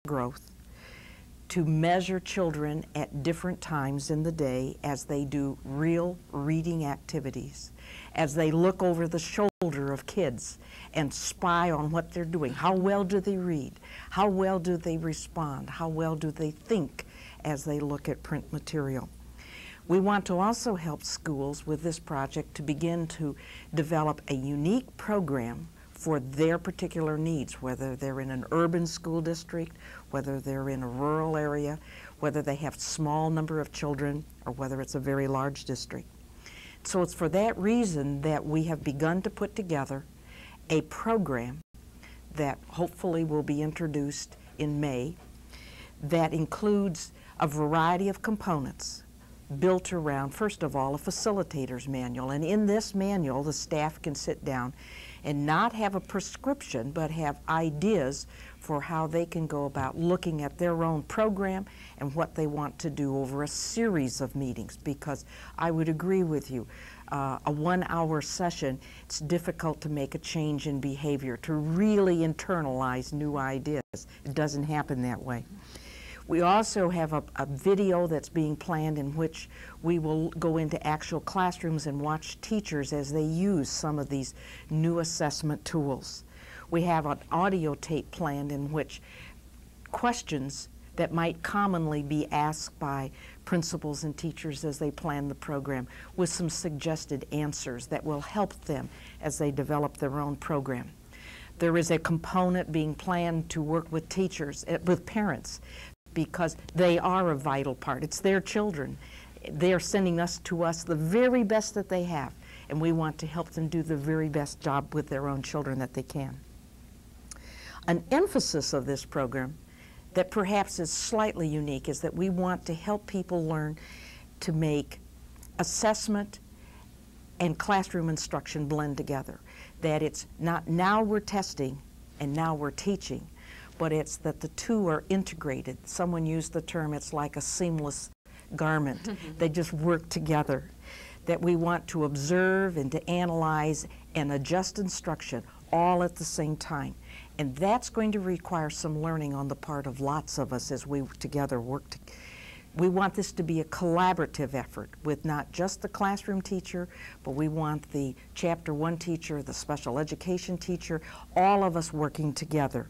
growth, to measure children at different times in the day as they do real reading activities, as they look over the shoulder of kids and spy on what they're doing. How well do they read? How well do they respond? How well do they think as they look at print material? We want to also help schools with this project to begin to develop a unique program for their particular needs, whether they're in an urban school district, whether they're in a rural area, whether they have small number of children, or whether it's a very large district. So it's for that reason that we have begun to put together a program that hopefully will be introduced in May that includes a variety of components built around, first of all, a facilitator's manual. And in this manual, the staff can sit down and not have a prescription, but have ideas for how they can go about looking at their own program and what they want to do over a series of meetings. Because I would agree with you, a 1-hour session, it's difficult to make a change in behavior, to really internalize new ideas. It doesn't happen that way. We also have a video that's being planned in which we will go into actual classrooms and watch teachers as they use some of these new assessment tools. We have an audio tape planned in which questions that might commonly be asked by principals and teachers as they plan the program, with some suggested answers that will help them as they develop their own program. There is a component being planned to work with teachers, with parents, because they are a vital part. It's their children. They are sending to us the very best that they have, and we want to help them do the very best job with their own children that they can. An emphasis of this program that perhaps is slightly unique is that we want to help people learn to make assessment and classroom instruction blend together. That it's not now we're testing and now we're teaching, but it's that the two are integrated. Someone used the term, it's like a seamless garment. They just work together. That we want to observe and to analyze and adjust instruction all at the same time. And that's going to require some learning on the part of lots of us as we together work. We want this to be a collaborative effort with not just the classroom teacher, but we want the Chapter 1 teacher, the special education teacher, all of us working together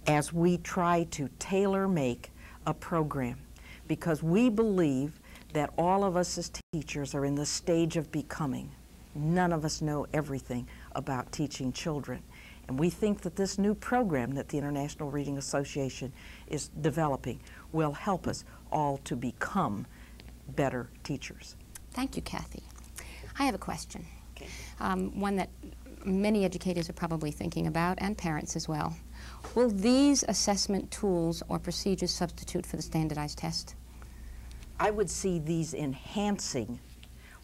as we try to tailor-make a program, because we believe that all of us as teachers are in the stage of becoming. None of us know everything about teaching children. And we think that this new program that the International Reading Association is developing will help us all to become better teachers. Thank you, Kathy. I have a question, Okay. One that many educators are probably thinking about, and parents as well. Will these assessment tools or procedures substitute for the standardized test? I would see these enhancing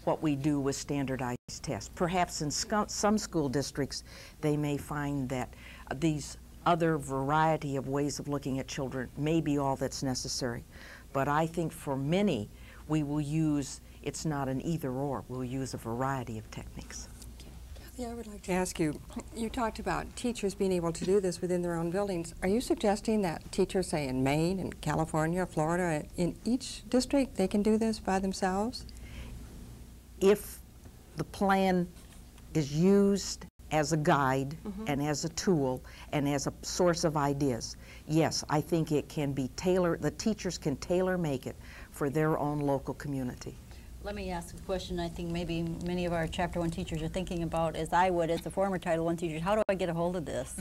what we do with standardized tests. Perhaps in some school districts, they may find that these other variety of ways of looking at children may be all that's necessary. But I think for many, we will use, it's not an either or, we'll use a variety of techniques. Kathy, I would like to ask you, you talked about teachers being able to do this within their own buildings. Are you suggesting that teachers, say in Maine and California, Florida, in each district, they can do this by themselves? If the plan is used as a guide and as a tool and as a source of ideas, yes, I think it can be tailored, the teachers can tailor-make it for their own local community. Let me ask a question I think maybe many of our Chapter 1 teachers are thinking about, as I would as a former Title I teacher. How do I get a hold of this?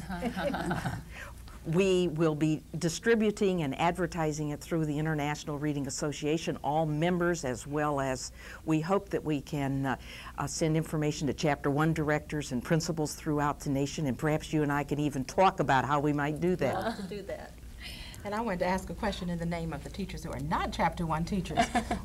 We will be distributing and advertising it through the International Reading Association, all members, as well as we hope that we can send information to Chapter 1 directors and principals throughout the nation, and perhaps you and I can even talk about how we might do that. I'd love to do that. And I wanted to ask a question in the name of the teachers who are not Chapter 1 teachers.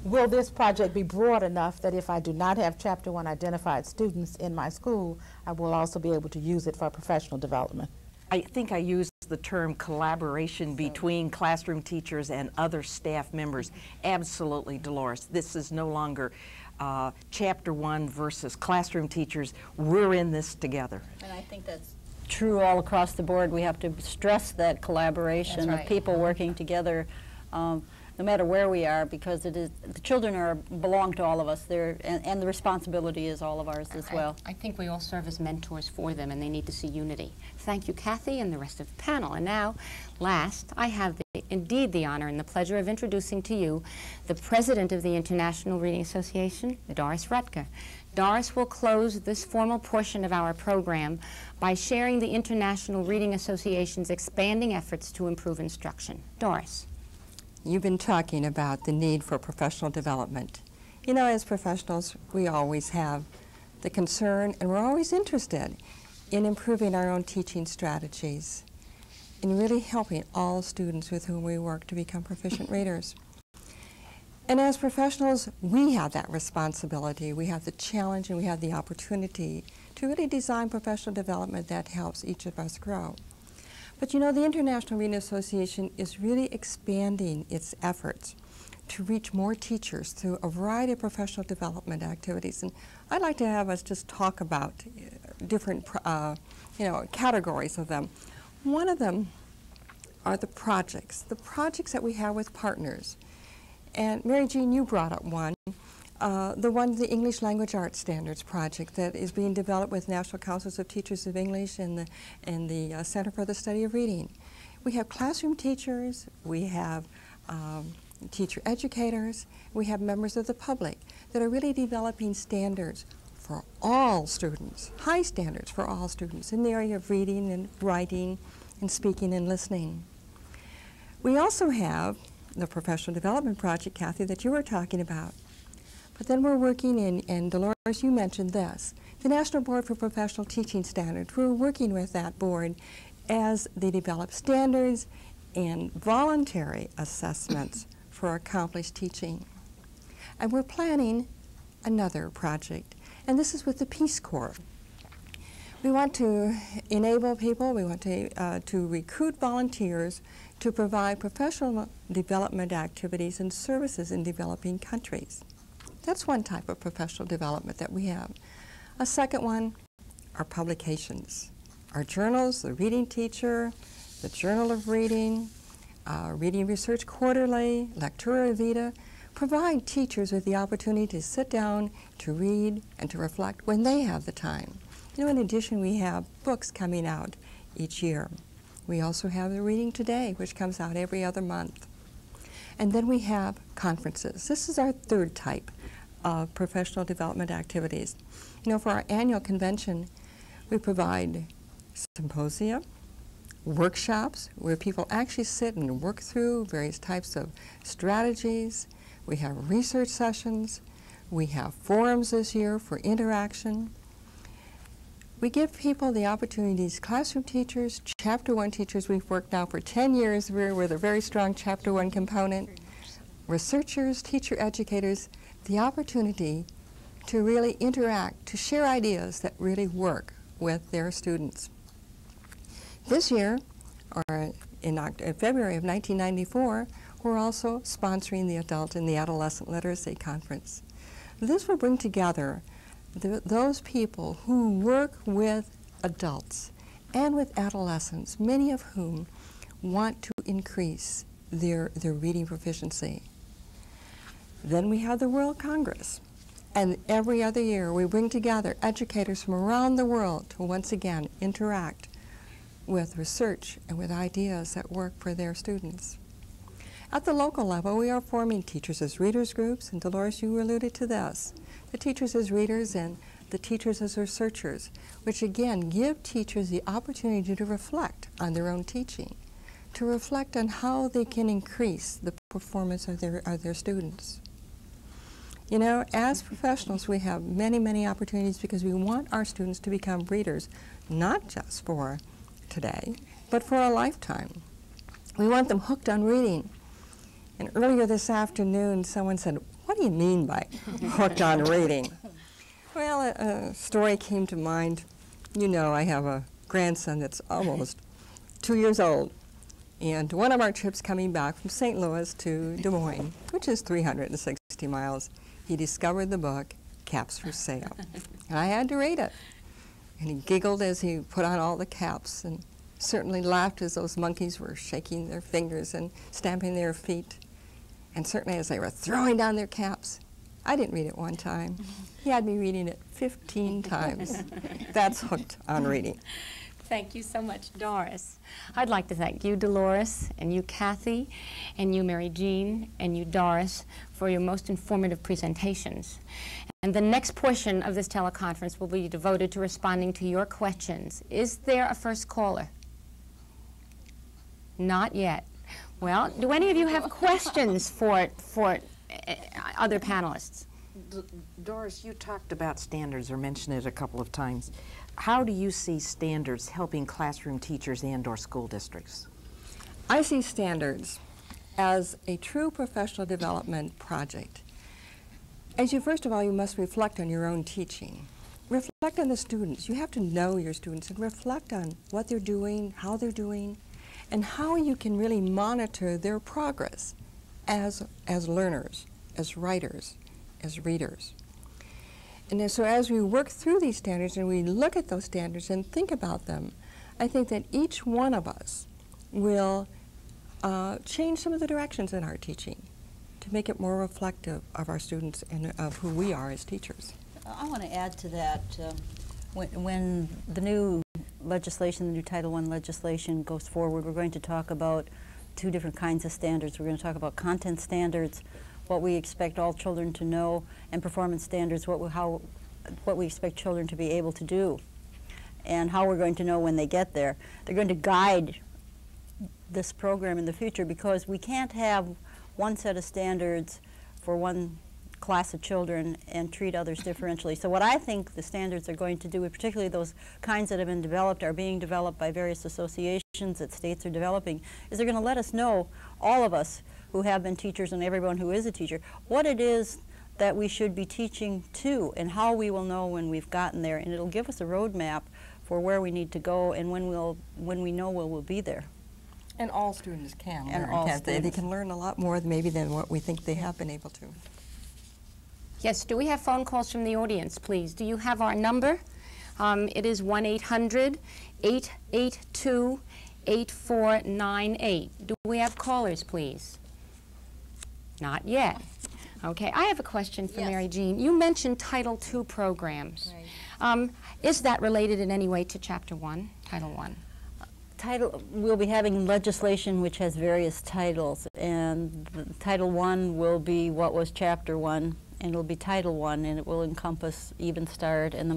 Will this project be broad enough that if I do not have Chapter 1 identified students in my school, I will also be able to use it for professional development? I think I used the term collaboration between classroom teachers and other staff members. Absolutely, Dolores. This is no longer Chapter 1 versus classroom teachers. We're in this together. And I think that's true all across the board. We have to stress that collaboration That's of right. people working together, no matter where we are, because it is, the children belong to all of us. And the responsibility is all of ours as well. I think we all serve as mentors for them, and they need to see unity. Thank you, Kathy, and the rest of the panel. And now, last, I have indeed the honor and the pleasure of introducing to you the president of the International Reading Association, Doris Rutger. Doris will close this formal portion of our program by sharing the International Reading Association's expanding efforts to improve instruction. Doris. You've been talking about the need for professional development. You know, as professionals, we always have the concern, and we're always interested in improving our own teaching strategies, in really helping all students with whom we work to become proficient readers. And as professionals, we have that responsibility. We have the challenge and we have the opportunity to really design professional development that helps each of us grow. But you know, the International Reading Association is really expanding its efforts to reach more teachers through a variety of professional development activities. And I'd like to have us just talk about different categories of them. One of them are the projects that we have with partners. And Mary Jean, you brought up one, the English Language Arts Standards project that is being developed with National Councils of Teachers of English and the Center for the Study of Reading. We have classroom teachers, we have teacher educators, we have members of the public that are really developing standards for all students, high standards for all students in the area of reading and writing and speaking and listening. We also have the professional development project, Kathy, that you were talking about. But then we're working in, and Dolores, you mentioned this, the National Board for Professional Teaching Standards. We're working with that board as they develop standards and voluntary assessments for accomplished teaching. And we're planning another project, and this is with the Peace Corps. We want to enable people, we want to recruit volunteers to provide professional development activities and services in developing countries. That's one type of professional development that we have. A second one are publications. Our journals, the Reading Teacher, the Journal of Reading, Reading Research Quarterly, Lectura Vita, provide teachers with the opportunity to sit down, to read, and to reflect when they have the time. You know, in addition, we have books coming out each year. We also have the Reading Today, which comes out every other month. And then we have conferences. This is our third type of professional development activities. You know, for our annual convention, we provide symposia, workshops where people actually sit and work through various types of strategies. We have research sessions. We have forums this year for interaction. We give people the opportunities, classroom teachers, Chapter 1 teachers. We've worked now for 10 years with a very strong Chapter 1 component. Researchers, teacher educators, the opportunity to really interact, to share ideas that really work with their students. This year, or in February of 1994, we're also sponsoring the Adult and the Adolescent Literacy Conference. This will bring together those people who work with adults and with adolescents, many of whom want to increase their reading proficiency. Then we have the World Congress. And every other year we bring together educators from around the world to once again interact with research and with ideas that work for their students. At the local level, we are forming Teachers as Readers groups, and Dolores, you alluded to this. The Teachers as Readers and the Teachers as Researchers, which again give teachers the opportunity to reflect on their own teaching, to reflect on how they can increase the performance of their students. You know, as professionals, we have many, many opportunities because we want our students to become readers, not just for today, but for a lifetime. We want them hooked on reading. And earlier this afternoon, someone said, "What do you mean by hooked on reading?" Well, a story came to mind. You know, I have a grandson that's almost 2 years old. And one of our trips coming back from St. Louis to Des Moines, which is 360 miles, he discovered the book, Caps for Sale. And I had to read it. And he giggled as he put on all the caps, and certainly laughed as those monkeys were shaking their fingers and stamping their feet. And certainly as they were throwing down their caps. I didn't read it one time. He had me reading it 15 times. That's hooked on reading. Thank you so much, Doris. I'd like to thank you, Dolores, and you, Kathy, and you, Mary Jean, and you, Doris, for your most informative presentations. And the next portion of this teleconference will be devoted to responding to your questions. Is there a first caller? Not yet. Well, do any of you have questions for other panelists? Doris, you talked about standards or mentioned it a couple of times. How do you see standards helping classroom teachers and/or school districts? I see standards as a true professional development project. First of all, you must reflect on your own teaching. Reflect on the students. You have to know your students and reflect on what they're doing, how they're doing, and how you can really monitor their progress as learners, as writers, as readers. And so as we work through these standards and we look at those standards and think about them, I think that each one of us will change some of the directions in our teaching to make it more reflective of our students and of who we are as teachers. I want to add to that, when the new legislation, the new Title I legislation goes forward, we're going to talk about two different kinds of standards. We're going to talk about content standards, what we expect all children to know, and performance standards, what we expect children to be able to do, and how we're going to know when they get there. They're going to guide this program in the future, because we can't have one set of standards for one class of children and treat others differentially. So what I think the standards are going to do, particularly those kinds that have been developed, are being developed by various associations that states are developing, is they're going to let us know, all of us who have been teachers and everyone who is a teacher, what it is that we should be teaching to and how we will know when we've gotten there. And it'll give us a roadmap for where we need to go and when we know we'll be there. And all students can And learn, all can't they? They students. can learn a lot more maybe than what we think they have been able to. Yes, do we have phone calls from the audience, please? Do you have our number? It is 1-800-882-8498. Do we have callers, please? Not yet. Okay, I have a question for Yes. Mary Jean. You mentioned Title II programs. Right. Is that related in any way to Chapter 1, Title I? We'll be having legislation which has various titles, and Title I will be what was Chapter 1, and it'll be Title I, and it will encompass Even Start and the